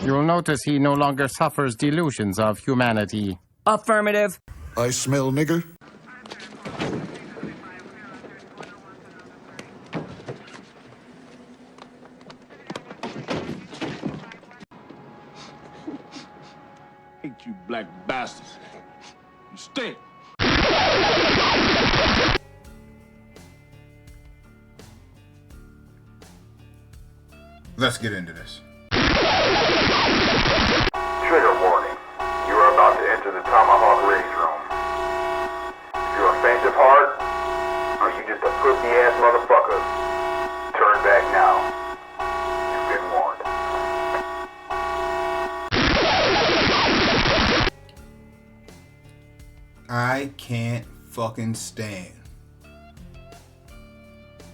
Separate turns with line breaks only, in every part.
You'll notice he no longer suffers delusions of humanity.
Affirmative.
I smell nigger.
Hate you black bastards. You stink.
Let's get into this.
Trigger warning. You are about to enter the TomaHawk rage room. If you're a faint of heart, or you just a pussy-ass motherfucker, turn back now. You've been warned.
I can't fucking stand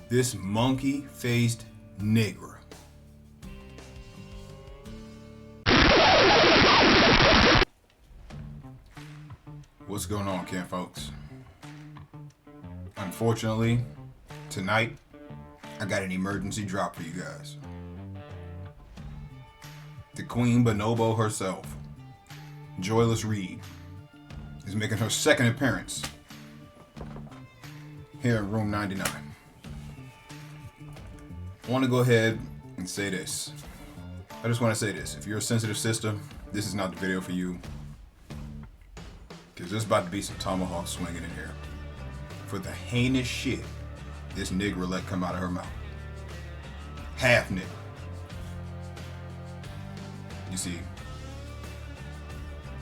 this monkey-faced nigger. What's going on, Ken folks? Unfortunately, tonight, I got an emergency drop for you guys. The Queen Bonobo herself, Joyless Reed, is making her second appearance here in room 99. I want to go ahead and say this. I just want to say this. If you're a sensitive sister, this is not the video for you. Because there's about to be some TomaHawk swinging in here for the heinous shit this nigger let come out of her mouth. Half nigger. You see,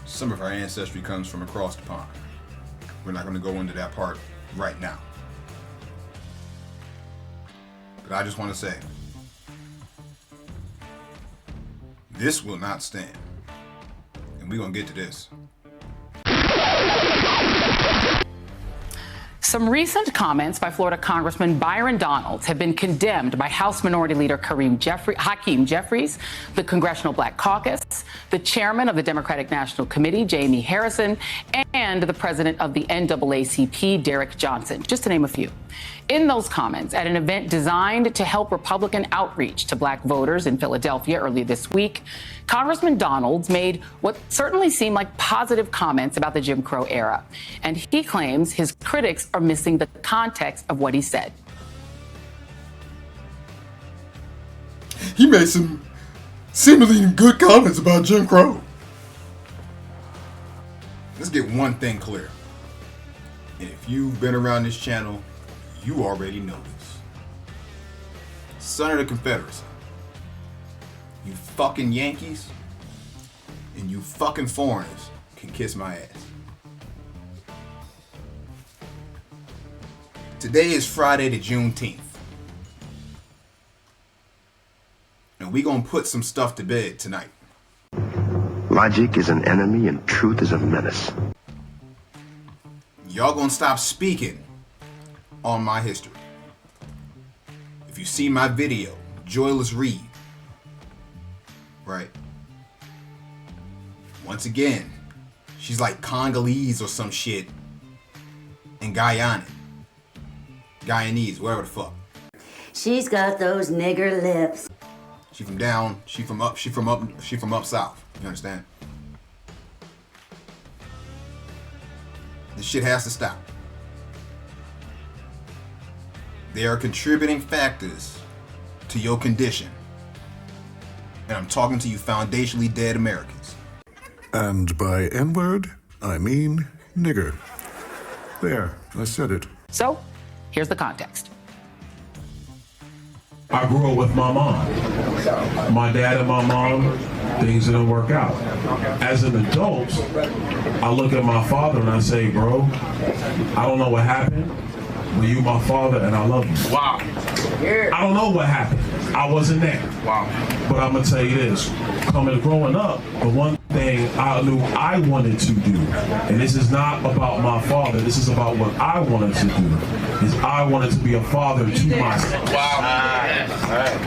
some of our ancestry comes from across the pond. We're not going to go into that part right now. But I just want to say, this will not stand. And we're going to get to this.
Some recent comments by Florida Congressman Byron Donalds have been condemned by House Minority Leader Hakeem Jeffries, the Congressional Black Caucus, the chairman of the Democratic National Committee, Jamie Harrison, and the president of the NAACP, Derek Johnson, just to name a few. In those comments, at an event designed to help Republican outreach to black voters in Philadelphia earlier this week, Congressman Donalds made what certainly seemed like positive comments about the Jim Crow era. And he claims his critics are missing the context of what he said.
He made some seemingly good comments about Jim Crow. Let's get one thing clear. And if you've been around this channel, you already know this. Son of the Confederacy. You fucking Yankees and you fucking foreigners can kiss my ass. Today is Friday the Juneteenth. And we gonna put some stuff to bed tonight.
Logic is an enemy and truth is a menace.
Y'all gonna stop speaking on my history. If you see my video, Joyless Reed, right? Once again, she's like Congolese or some shit and Guyanese, whatever the fuck.
She's got those nigger lips.
She from up south. You understand? This shit has to stop. They are contributing factors to your condition. And I'm talking to you foundationally dead Americans.
And by N-word, I mean nigger. There, I said it.
So, here's the context.
I grew up with my mom. My dad and my mom, things didn't work out. As an adult, I look at my father and I say, bro, I don't know what happened, but you my father and I love you. Wow. I don't know what happened. I wasn't there. Wow. But I'm gonna tell you this, growing up, the one thing I knew I wanted to do, and this is not about my father, this is about what I wanted to do, is I wanted to be a father to myself. Wow.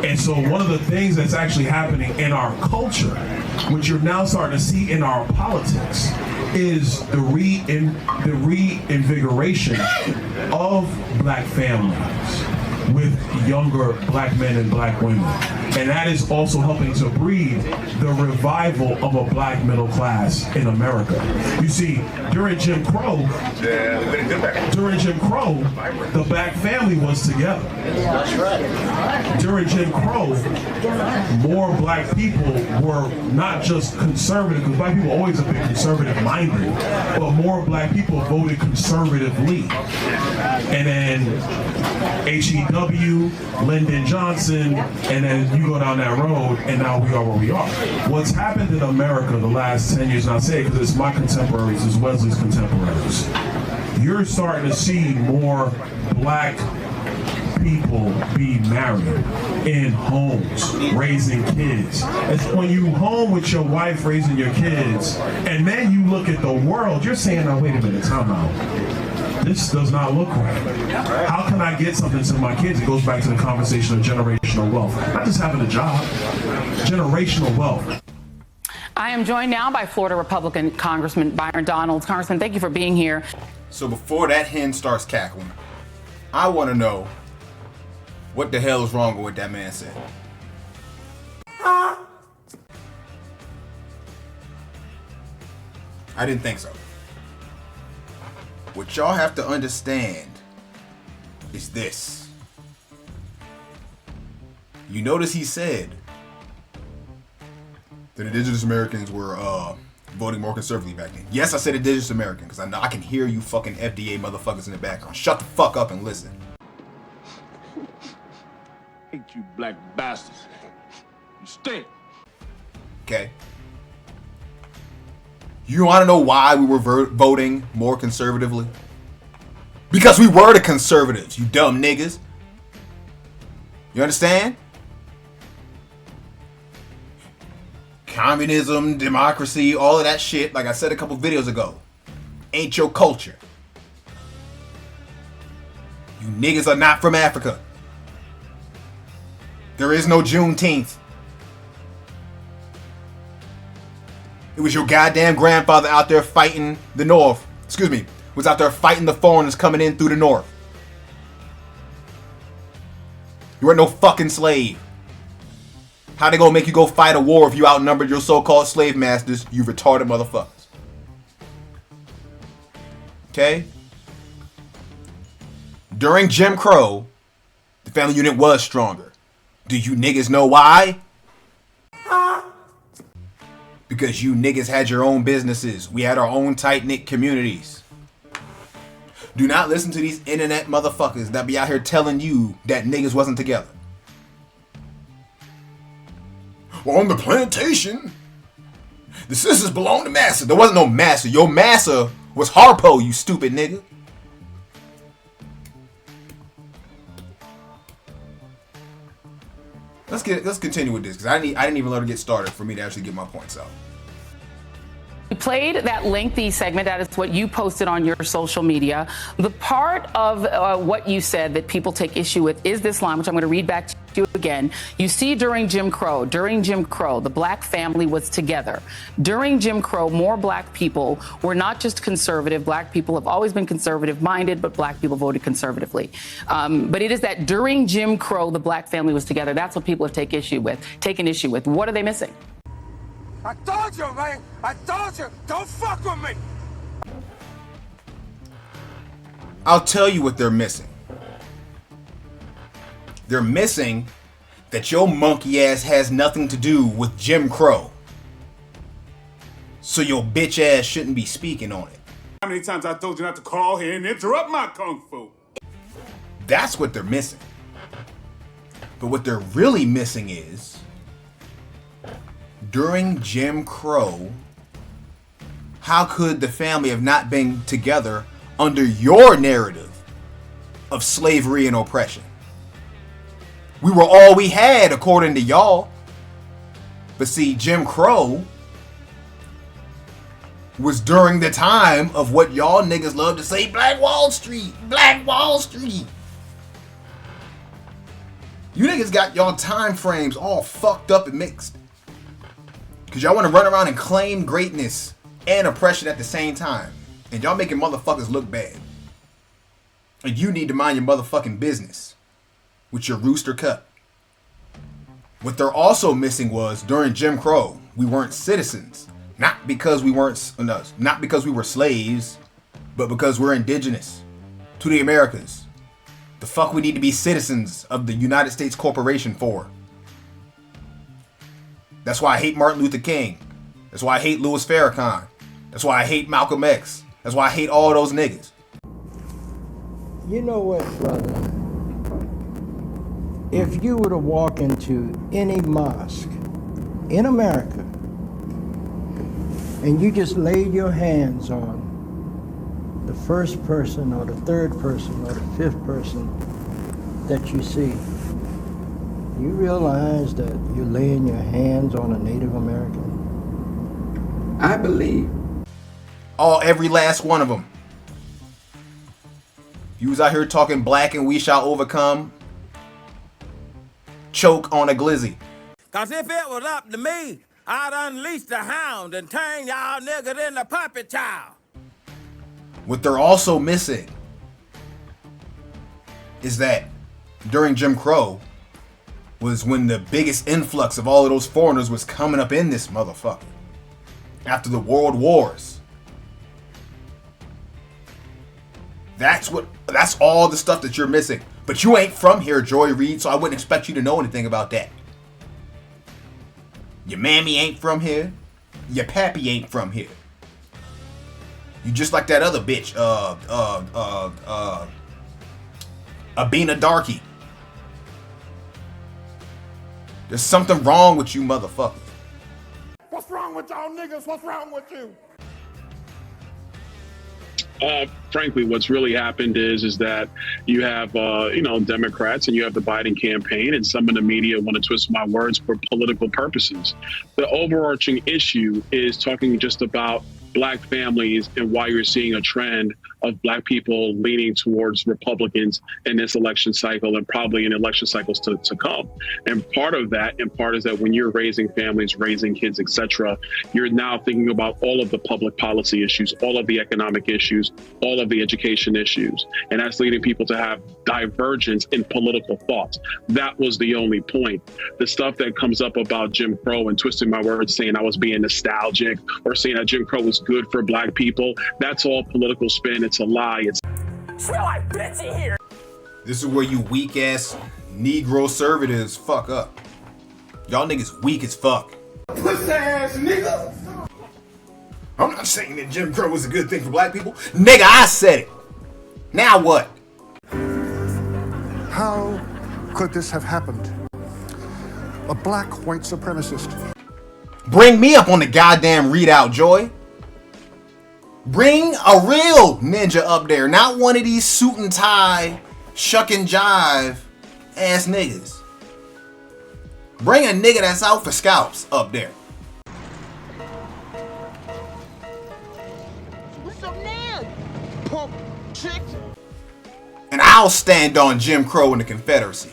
And so one of the things that's actually happening in our culture, which you're now starting to see in our politics, is the reinvigoration of black families. with younger black men and black women. And that is also helping to breed the revival of a black middle class in America. You see, during Jim Crow, the black family was together.
That's right.
During Jim Crow, more black people were not just conservative, because black people always have been conservative minded, but more black people voted conservatively. And then H.E.W., Lyndon Johnson, and then you go down that road, and now we are where we are. What's happened in America the last 10 years, and I say it because it's my contemporaries, it's Wesley's contemporaries, you're starting to see more black people be married in homes, raising kids. It's when you home with your wife raising your kids, and then you look at the world, you're saying, now wait a minute, time out. This does not look right. How can I get something to my kids? It goes back to the conversation of generational wealth. Not just having a job, generational wealth.
I am joined now by Florida Republican Congressman Byron Donalds. Congressman, thank you for being here.
So before that hen starts cackling, I want to know what the hell is wrong with what that man said. I didn't think so. What y'all have to understand is this. You notice he said that indigenous Americans were voting more conservatively back then. Yes, I said indigenous American because I know I can hear you fucking FDA motherfuckers in the background. Shut the fuck up and listen.
Hate you black bastards. You stink.
Okay. You want to know why we were voting more conservatively? Because we were the conservatives, you dumb niggas. You understand? Communism, democracy, all of that shit, like I said a couple videos ago, ain't your culture. You niggas are not from Africa. There is no Juneteenth. It was your goddamn grandfather out there fighting the North. Excuse me. Was out there fighting the foreigners coming in through the North. You weren't no fucking slave. How they gonna make you go fight a war if you outnumbered your so-called slave masters, you retarded motherfuckers? Okay? During Jim Crow, the family unit was stronger. Do you niggas know why? Because you niggas had your own businesses. We had our own tight-knit communities. Do not listen to these internet motherfuckers that be out here telling you that niggas wasn't together. Well, on the plantation, the sisters belonged to Massa. There wasn't no Massa. Your Massa was Harpo, you stupid nigga. Let's continue with this because I didn't even let her get started for me to actually get my points out.
We played that lengthy segment. That is what you posted on your social media. The part of what you said that people take issue with is this line, which I'm going to read back to you again. You see, during Jim Crow, the black family was together. During Jim Crow, more black people were not just conservative. Black people have always been conservative minded, but black people voted conservatively. But it is that during Jim Crow, the black family was together. That's what people have taken issue with. What are they missing?
I told you, man. I told you. Don't fuck with me.
I'll tell you what they're missing. They're missing that your monkey ass has nothing to do with Jim Crow. So your bitch ass shouldn't be speaking on it.
How many times I told you not to call here and interrupt my kung fu?
That's what they're missing. But what they're really missing is during Jim Crow, how could the family have not been together under your narrative of slavery and oppression? We were all we had according to y'all. But see, Jim Crow was during the time of what y'all niggas love to say, Black Wall Street, Black Wall Street. You niggas got y'all time frames all fucked up and mixed. Because y'all want to run around and claim greatness and oppression at the same time. And y'all making motherfuckers look bad. And you need to mind your motherfucking business. with your rooster cut. What they're also missing was during Jim Crow, we weren't citizens. Not because we were slaves, but because we're indigenous to the Americas. The fuck we need to be citizens of the United States Corporation for? That's why I hate Martin Luther King. That's why I hate Louis Farrakhan. That's why I hate Malcolm X. That's why I hate all those niggas.
You know what, brother? If you were to walk into any mosque in America and you just laid your hands on the first person or the third person or the fifth person that you see, you realize that you're laying your hands on a Native American?
I believe.
Every last one of them. You was out here talking black and we shall overcome. Choke on a glizzy.
Cause if it was up to me, I'd unleash the hound and turn y'all niggas into puppet child.
What they're also missing is that during Jim Crow was when the biggest influx of all of those foreigners was coming up in this motherfucker. After the world wars. That's all the stuff that you're missing. But you ain't from here, Joy Reid, so I wouldn't expect you to know anything about that. Your mammy ain't from here. Your pappy ain't from here. You just like that other bitch, Abina Darky. There's something wrong with you motherfuckers.
What's wrong with y'all niggas? What's wrong with you?
Frankly, what's really happened is that you have, Democrats and you have the Biden campaign, and some of the media want to twist my words for political purposes. The overarching issue is talking just about Black families and why you're seeing a trend of Black people leaning towards Republicans in this election cycle and probably in election cycles to come. And part of that, is that when you're raising families, raising kids, etc., you're now thinking about all of the public policy issues, all of the economic issues, all of the education issues. And that's leading people to have divergence in political thoughts. That was the only point. The stuff that comes up about Jim Crow and twisting my words, saying I was being nostalgic or saying that Jim Crow was good for Black people, that's all political spin. It's a lie. It's
Smell like bitchy here.
This is where you weak ass Negro conservatives fuck up. Y'all niggas weak as fuck.
Pussy ass nigga.
I'm not saying that Jim Crow was a good thing for Black people. Nigga, I said it. Now what?
How could this have happened? A black white supremacist.
Bring me up on the goddamn readout, Joy. Bring a real ninja up there, not one of these suit and tie, shuck and jive ass niggas. Bring a nigga that's out for scalps up there.
What's up now, pump chick?
And I'll stand on Jim Crow and the Confederacy.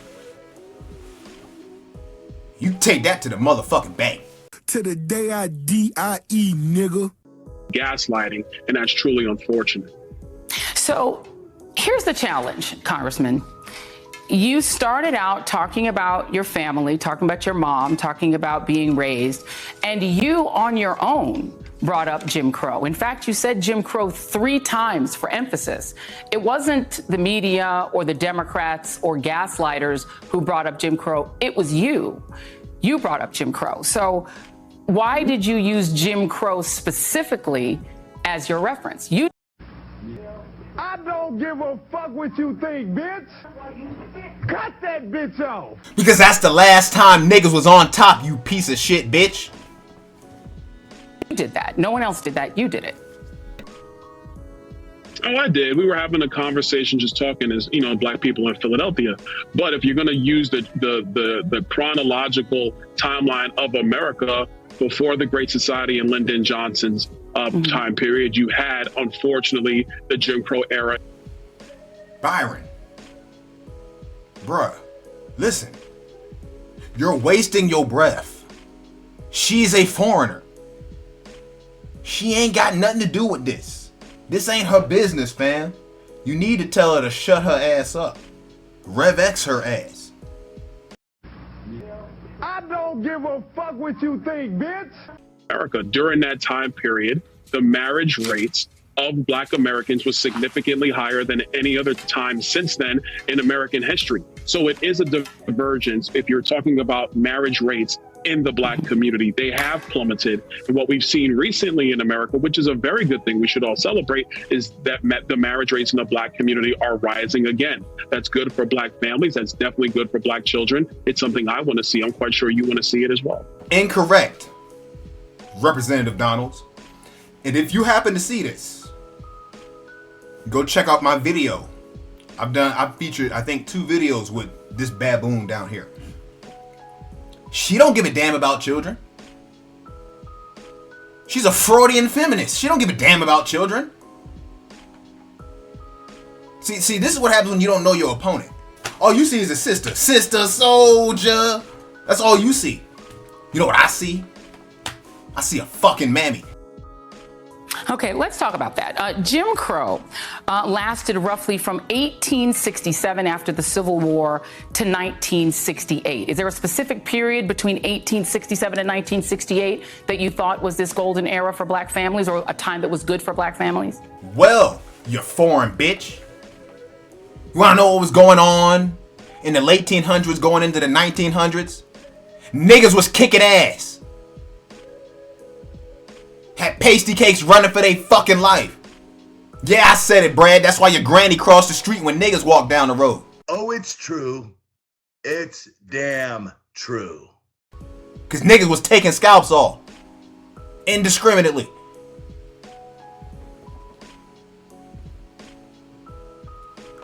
You take that to the motherfucking bank.
To the day I D-I-E, nigga.
gaslighting, and that's truly unfortunate.
So here's the challenge, Congressman. You started out talking about your family, talking about your mom, talking about being raised, and you on your own brought up Jim Crow. In fact, you said Jim Crow 3 times for emphasis. It wasn't the media or the Democrats or gaslighters who brought up Jim Crow. It was you. You brought up Jim Crow. So why did you use Jim Crow specifically as your reference?
I don't give a fuck what you think, bitch. Cut that bitch off.
Because that's the last time niggas was on top, you piece of shit, bitch.
You did that. No one else did that. You did it.
Oh, I did. We were having a conversation, just talking as, Black people in Philadelphia. But if you're going to use the chronological timeline of America before the Great Society and Lyndon Johnson's time period, you had, unfortunately, the Jim Crow era.
Byron. Bruh, listen. You're wasting your breath. She's a foreigner. She ain't got nothing to do with this. This ain't her business, fam. You need to tell her to shut her ass up. Rev X her ass.
don't give a fuck what you think, bitch.
America, during that time period, the marriage rates of Black Americans was significantly higher than any other time since then in American history. So it is a divergence if you're talking about marriage rates in the Black community. They have plummeted. And what we've seen recently in America, which is a very good thing we should all celebrate, is that the marriage rates in the Black community are rising again. That's good for Black families. That's definitely good for Black children. It's something I want to see. I'm quite sure you want to see it as well.
Incorrect, Representative Donalds. And if you happen to see this, go check out my video. I've featured, I think, 2 videos with this baboon down here. She don't give a damn about children. She's a Freudian feminist. She don't give a damn about children. See, this is what happens when you don't know your opponent. All you see is a sister. Sister soldier. That's all you see. You know what I see? I see a fucking mammy.
Okay, let's talk about that. Jim Crow lasted roughly from 1867 after the Civil War to 1968. Is there a specific period between 1867 and 1968 that you thought was this golden era for Black families, or a time that was good for Black families?
Well, you foreign bitch. You wanna know what was going on in the late 1800s going into the 1900s? Niggas was kicking ass. Had pasty cakes running for their fucking life. Yeah, I said it, Brad. That's why your granny crossed the street when niggas walk down the road.
Oh, it's true. It's damn true.
Cause niggas was taking scalps off. Indiscriminately.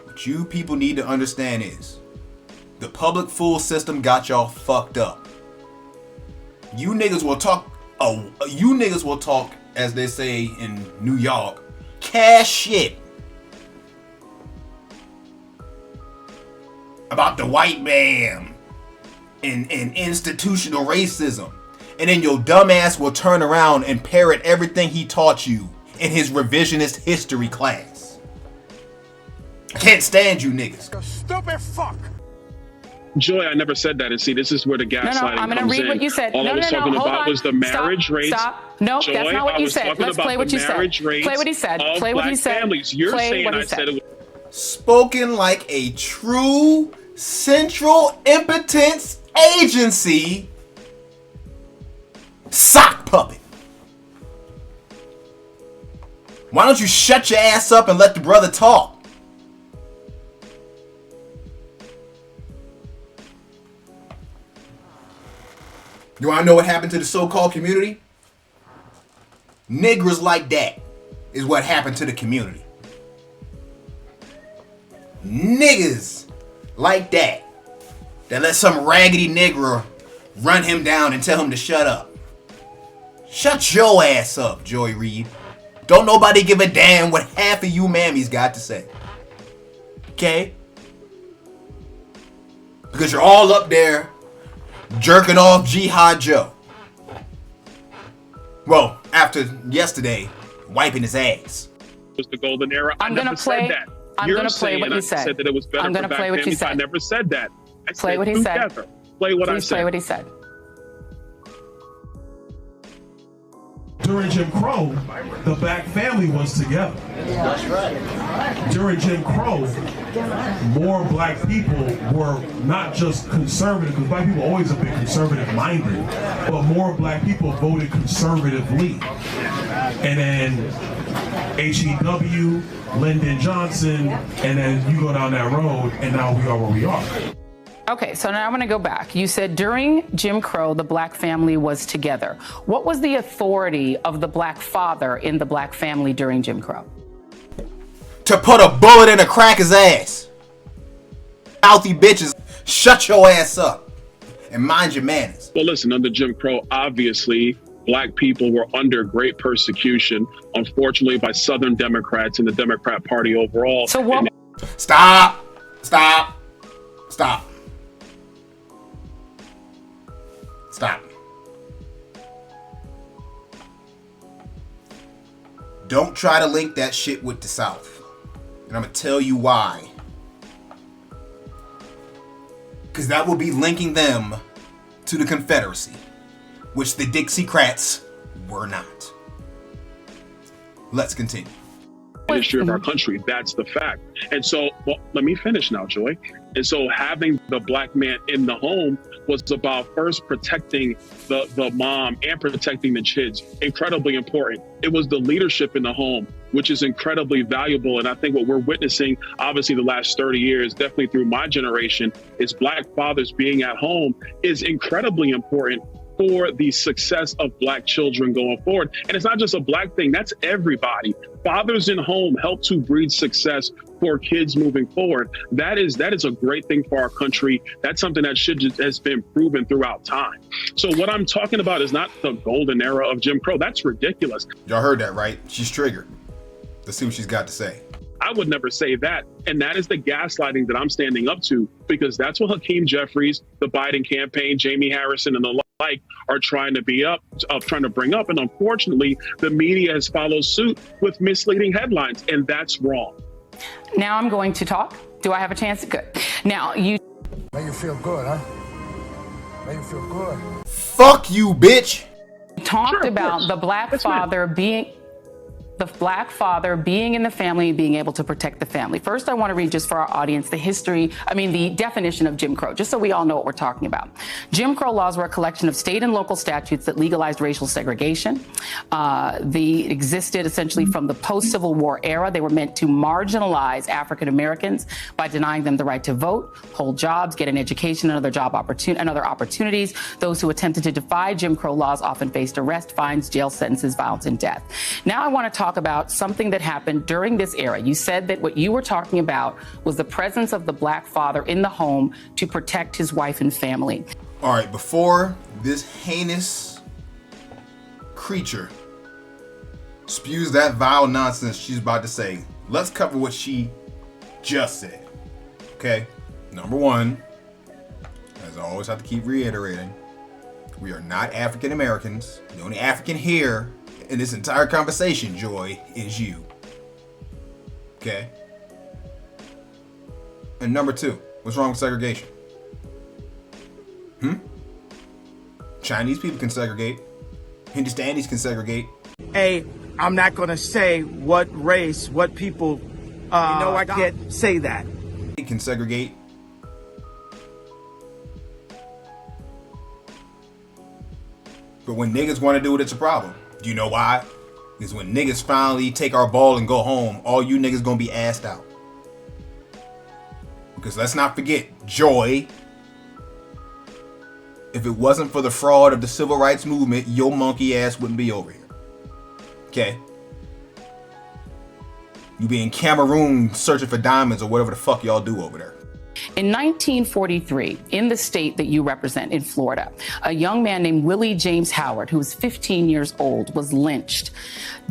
What you people need to understand is the public fool system got y'all fucked up. You niggas will talk, as they say in New York, cash shit about the white man and institutional racism. And then your dumbass will turn around and parrot everything he taught you in his revisionist history class. I can't stand you niggas.
You stupid fuck.
Joy, I never said that. And see, this is where the gaslighting comes in.
I'm going to read what you said.
All I was talking about was the marriage rates.
Stop. No,
Joy,
that's not what you said. Let's play what you said. Play what he said. Play what he said.
Families. You're saying I said it was...
Spoken like a true central impotence agency sock puppet. Why don't you shut your ass up and let the brother talk? You wanna know what happened to the so-called community? Niggers like that is what happened to the community. Niggas like that let some raggedy nigger run him down and tell him to shut up. Shut your ass up, Joy Reid. Don't nobody give a damn what half of you mammies got to say. Okay? Because you're all up there jerking off Jihad Joe. Well, after yesterday, wiping his ass.
Was the golden era.
I'm going to play. I'm going to play what he said.
I said that it was better
I'm going to play what you said.
I never said that. I
play what he said.
Play what I said.
Play what he said.
During Jim Crow, the Black family was together.
That's right.
During Jim Crow, more Black people were not just conservative, because Black people always have been conservative-minded, but more Black people voted conservatively. And then H.E.W., Lyndon Johnson, and then you go down that road, and now we are where we are.
Okay, so now I'm going to go back. You said during Jim Crow, the Black family was together. What was the authority of the Black father in the Black family during Jim Crow?
To put a bullet in a cracker's ass. Mouthy bitches, shut your ass up and mind your manners.
Well, listen, under Jim Crow, obviously, Black people were under great persecution, unfortunately, by Southern Democrats and the Democrat Party overall.
So what?
Stop. Stop. Don't try to link that shit with the South. And I'm going to tell you why. Because that will be linking them to the Confederacy, which the Dixiecrats were not. Let's continue.
History of our country. That's the fact. And so, well, let me finish now, Joy. And so having the black man in the home was about first protecting the mom and protecting the kids. Incredibly important. It was the leadership in the home, which is incredibly valuable. And I think what we're witnessing, obviously the last 30 years, definitely through my generation, is black fathers being at home is incredibly important for the success of black children going forward. And it's not just a black thing, that's everybody. Fathers in home help to breed success for kids moving forward. That is a great thing for our country. That's something that has been proven throughout time. So what I'm talking about is not the golden era of Jim Crow. That's ridiculous.
Y'all heard that, right? She's triggered. Let's see what she's got to say.
I would never say that. And that is the gaslighting that I'm standing up to, because that's what Hakeem Jeffries, the Biden campaign, Jamie Harrison, and the like are trying to bring up. And unfortunately, the media has followed suit with misleading headlines, and that's wrong.
Now I'm going to talk. Do I have a chance? Good. Now you.
Make you feel good, huh? Make you feel good.
Fuck you, bitch.
Talked about the black father being. The black father being in the family, being able to protect the family. First, I want to read just for our audience the definition of Jim Crow, just so we all know what we're talking about. Jim Crow laws were a collection of state and local statutes that legalized racial segregation. They existed essentially from the post-Civil War era. They were meant to marginalize African Americans by denying them the right to vote, hold jobs, get an education, and other opportunities. Those who attempted to defy Jim Crow laws often faced arrest, fines, jail sentences, violence, and death. Now I want to talk about something that happened during this era. You said that what you were talking about was the presence of the black father in the home to protect his wife and family.
All right, before this heinous creature spews that vile nonsense she's about to say, let's cover what she just said. Okay? Number one, as I always have to keep reiterating, we are not African Americans. The only African here in this entire conversation, Joy, is you. Okay? And number two, what's wrong with segregation? Chinese people can segregate. Hindustanis can segregate.
Hey, I'm not gonna say what race, what people. I can't say that.
They can segregate. But when niggas want to do it, it's a problem. Do you know why? Because when niggas finally take our ball and go home, all you niggas gonna be assed out. Because let's not forget, Joy, if it wasn't for the fraud of the civil rights movement, your monkey ass wouldn't be over here. Okay? You be in Cameroon searching for diamonds or whatever the fuck y'all do over there.
In 1943, in the state that you represent, in Florida, a young man named Willie James Howard, who was 15 years old, was lynched.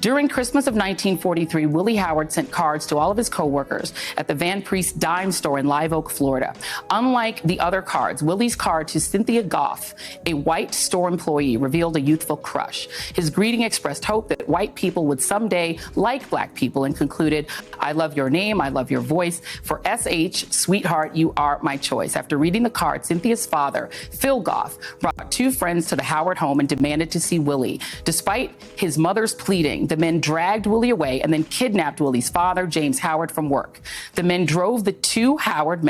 During Christmas of 1943, Willie Howard sent cards to all of his coworkers at the Van Priest Dime store in Live Oak, Florida. Unlike the other cards, Willie's card to Cynthia Goff, a white store employee, revealed a youthful crush. His greeting expressed hope that white people would someday like black people and concluded, "I love your name, I love your voice. For SH, sweetheart, you are my choice." After reading the card, Cynthia's father, Phil Goff, brought two friends to the Howard home and demanded to see Willie. Despite his mother's pleading, the men dragged Willie away and then kidnapped Willie's father, James Howard, from work. The men drove the two Howards,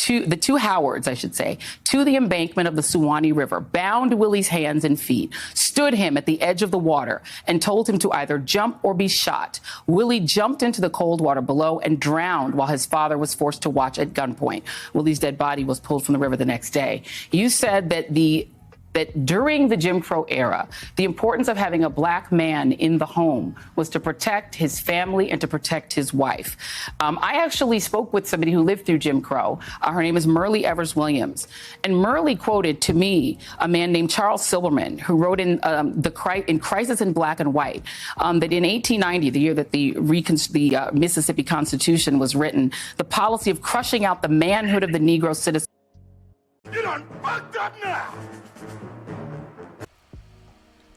to the embankment of the Suwannee River, bound Willie's hands and feet, stood him at the edge of the water, and told him to either jump or be shot. Willie jumped into the cold water below and drowned while his father was forced to watch at gunpoint. Willie's dead body was pulled from the river the next day. You said that during the Jim Crow era, the importance of having a black man in the home was to protect his family and to protect his wife. I actually spoke with somebody who lived through Jim Crow. Her name is Merle Evers Williams. And Merle quoted to me a man named Charles Silberman, who wrote in Crisis in Black and White, that in 1890, the year that the Mississippi Constitution was written, the policy of crushing out the manhood of the Negro citizen.
You done fucked up now.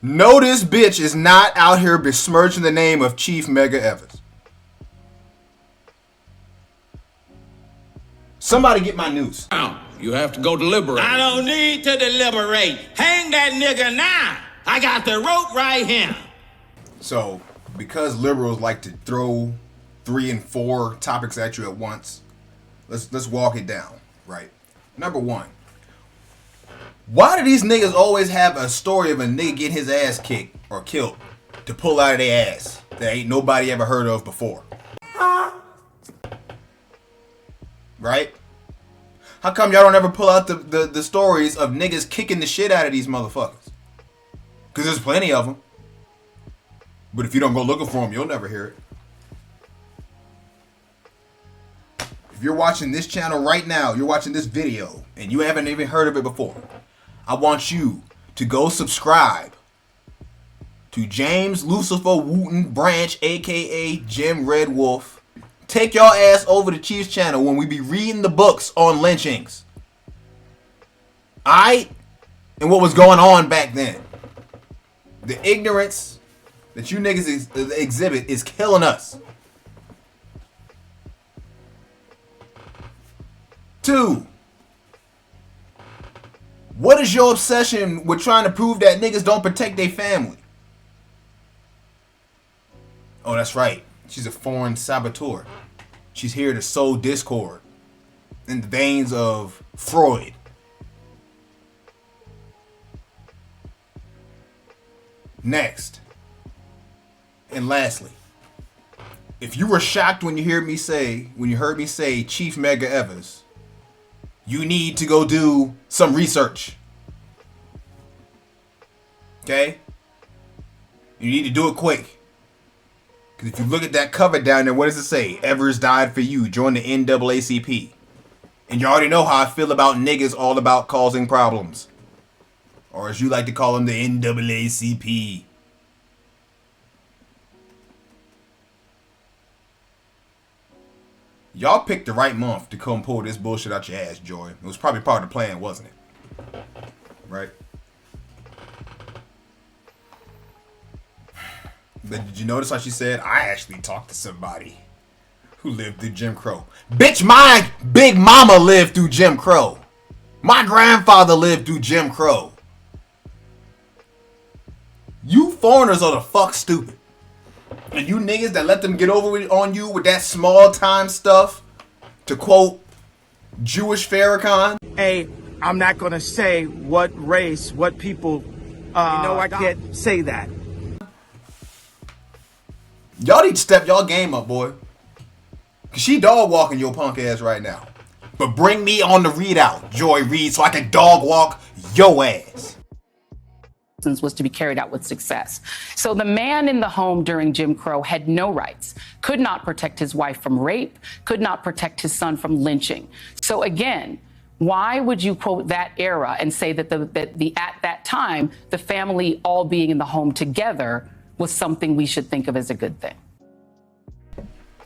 No, this bitch is not out here besmirching the name of Chief Medgar Evers. Somebody get my news.
You have to go deliberate.
I don't need to deliberate. Hang that nigga now. I got the rope right here.
So, because liberals like to throw 3 and 4 topics at you at once, let's walk it down, right? Number 1. Why do these niggas always have a story of a nigga getting his ass kicked or killed to pull out of their ass that ain't nobody ever heard of before? Right? How come y'all don't ever pull out the stories of niggas kicking the shit out of these motherfuckers? Because there's plenty of them. But if you don't go looking for them, you'll never hear it. If you're watching this channel right now, you're watching this video, and you haven't even heard of it before, I want you to go subscribe to James Lucifer Wooten Branch, a.k.a. Jim RedWolf. Take y'all ass over to Chief's channel when we be reading the books on lynchings. Alright? And what was going on back then. The ignorance that you niggas exhibit is killing us. 2. What is your obsession with trying to prove that niggas don't protect their family? Oh, that's right. She's a foreign saboteur. She's here to sow discord in the veins of Freud. Next. And lastly, if you were shocked when you heard me say Chief Medgar Evers, you need to go do some research. Okay? You need to do it quick. Because if you look at that cover down there, what does it say? Evers died for you. Join the NAACP. And you already know how I feel about niggas all about causing problems. Or as you like to call them, the NAACP. Y'all picked the right month to come pull this bullshit out your ass, Joy. It was probably part of the plan, wasn't it? Right? But did you notice how she said, I actually talked to somebody who lived through Jim Crow? Bitch, my big mama lived through Jim Crow. My grandfather lived through Jim Crow. You foreigners are the fuck stupid. And you niggas that let them get over on you with that small time stuff, to quote Jewish Farrakhan.
Hey, I'm not gonna say what race, what people, I can't say that.
Y'all need to step y'all game up, boy. Cause she dog walking your punk ass right now. But bring me on the readout, Joy Reid, so I can dog walk your ass.
Was to be carried out with success. So the man in the home during Jim Crow had no rights, could not protect his wife from rape, could not protect his son from lynching. So again, why would you quote that era and say that at that time, the family all being in the home together was something we should think of as a good thing?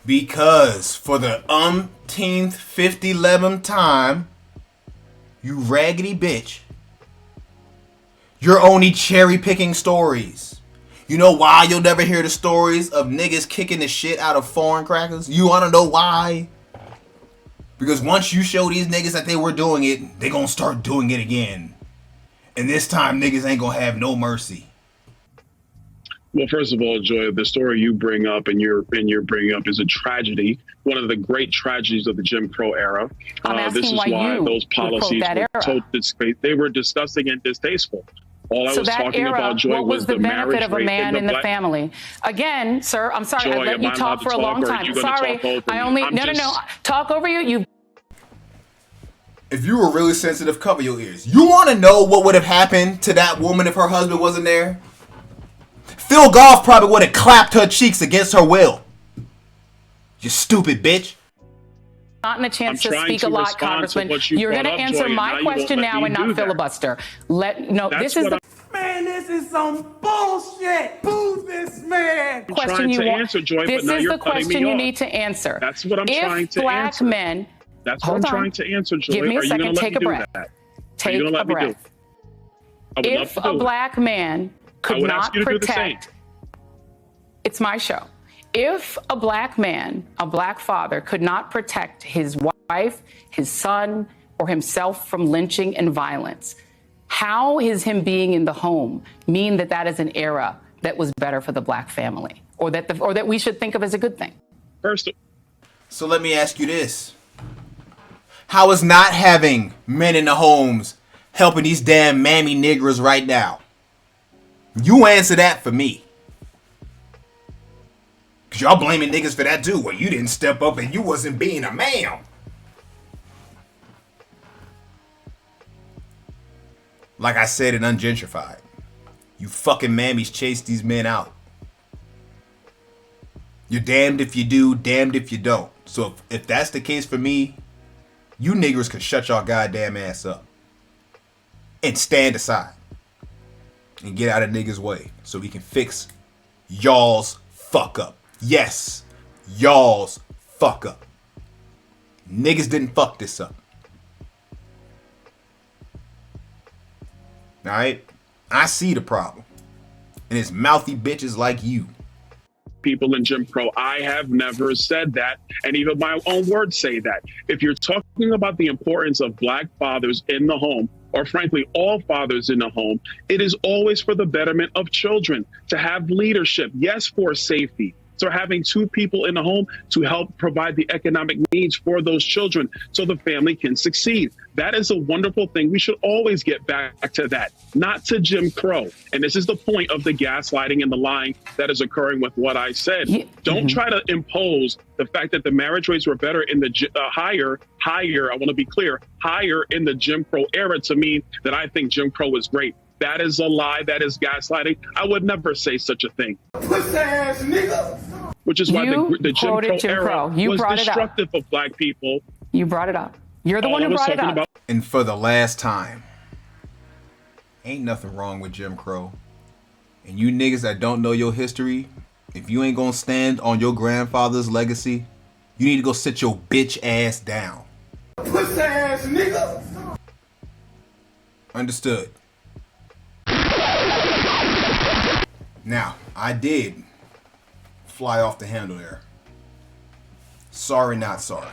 Because for the umpteenth 50-11 time, you raggedy bitch, you're only cherry picking stories. You know why you'll never hear the stories of niggas kicking the shit out of foreign crackers? You want to know why? Because once you show these niggas that they were doing it, they gonna start doing it again. And this time niggas ain't gonna have no mercy.
Well, first of all, Joy, the story you bring up and you're bringing up is a tragedy, one of the great tragedies of the Jim Crow era. This is why those policies they were disgusting and distasteful. All I was talking about, Joy, was the
benefit of a man in the family. Again, sir, I'm sorry, I let you talk for a long time. Sorry, no. Talk over you.
If you were really sensitive, cover your ears. You want to know what would have happened to that woman if her husband wasn't there? Phil Goff probably would have clapped her cheeks against her will. You stupid bitch.
Not in a chance to speak a lot, Congressman. You're going to answer my question now and not filibuster. This is the
Man, this is some bullshit. Boo this man.
question you want. This is the question you need to answer.
That's what I'm trying to answer. That's what I'm trying to answer, Joy.
Give me a second. Take a breath. Take a breath. If a black man could not protect, it's my show. If a black man, a black father, could not protect his wife, his son, or himself from lynching and violence. How is him being in the home mean that that is an era that was better for the black family, or that we should think of as a good thing?
So let me ask you this. How is not having men in the homes helping these damn mammy niggers right now? You answer that for me. Because y'all blaming niggas for that too. Well, you didn't step up and you wasn't being a man. Like I said in Ungentrified, you fucking mammies chase these men out. You're damned if you do, damned if you don't. So if that's the case for me, you niggers can shut y'all goddamn ass up. And stand aside. And get out of niggas' way. So we can fix y'all's fuck up. Yes, y'all's fuck up. Niggas didn't fuck this up. Alright? I see the problem. And it's mouthy bitches like you.
People in Jim Crow. I have never said that, and even my own words say that. If you're talking about the importance of black fathers in the home, or frankly, all fathers in the home, it is always for the betterment of children, to have leadership, yes, for safety. So having two people in the home to help provide the economic needs for those children so the family can succeed. That is a wonderful thing. We should always get back to that, not to Jim Crow. And this is the point of the gaslighting and the lying that is occurring with what I said. Don't try to impose the fact that the marriage rates were better in the higher, I want to be clear, higher in the Jim Crow era to mean that I think Jim Crow is great. That is a lie. That is gaslighting. I would never say such a thing.
Pussy ass nigga.
Which is why the Jim Crow era was destructive of black people.
You brought it up. You're the one who brought it up.
And for the last time, ain't nothing wrong with Jim Crow. And you niggas that don't know your history, if you ain't gonna stand on your grandfather's legacy, you need to go sit your bitch ass down.
Pussy ass nigga.
Understood. Now, I did fly off the handle there. Sorry, not sorry.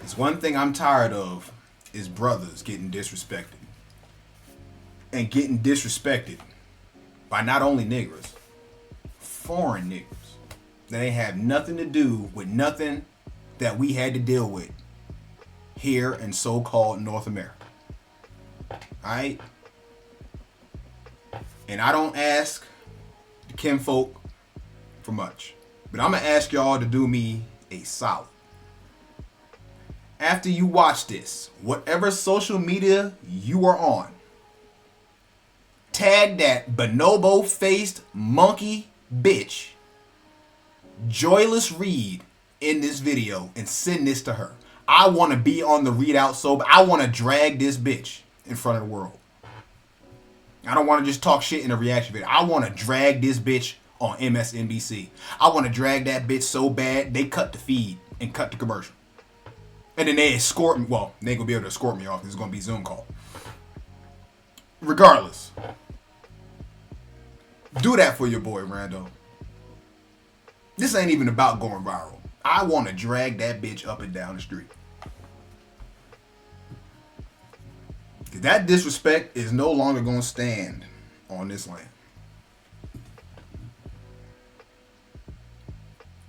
It's one thing I'm tired of is brothers getting disrespected. And getting disrespected by not only niggers, foreign niggers. That ain't have nothing to do with nothing that we had to deal with here in so-called North America. Alright? And I don't ask the kinfolk for much. But I'm going to ask y'all to do me a solid. After you watch this, whatever social media you are on, tag that bonobo-faced monkey bitch, Joyless Reed, in this video and send this to her. I want to be on the readout so I want to drag this bitch in front of the world. I don't want to just talk shit in a reaction video. I want to drag this bitch on MSNBC. I want to drag that bitch so bad they cut the feed and cut the commercial. And then they escort me. Well, they ain't going to be able to escort me off. It's going to be Zoom call. Regardless. Do that for your boy, Rando. This ain't even about going viral. I want to drag that bitch up and down the street. That disrespect is no longer going to stand on this land.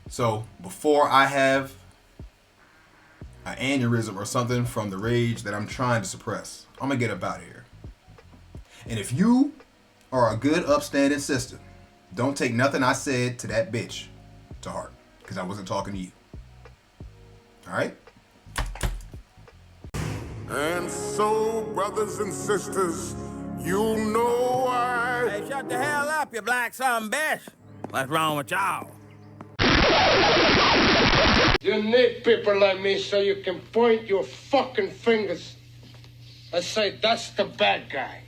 So, before I have an aneurysm or something from the rage that I'm trying to suppress, I'm going to get up out of here. And if you are a good upstanding sister, don't take nothing I said to that bitch to heart. Because I wasn't talking to you. Alright?
And so, brothers and sisters, you know why.
Hey, shut the hell up, you black son bitch. What's wrong with y'all?
You need people like me so you can point your fucking fingers and say, that's the bad guy.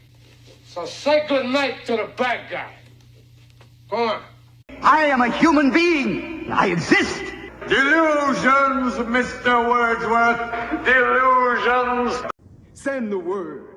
So say good night to the bad guy. Go on.
I am a human being. I exist.
Delusions, Mr. Wordsworth. Delusions.
Send the word.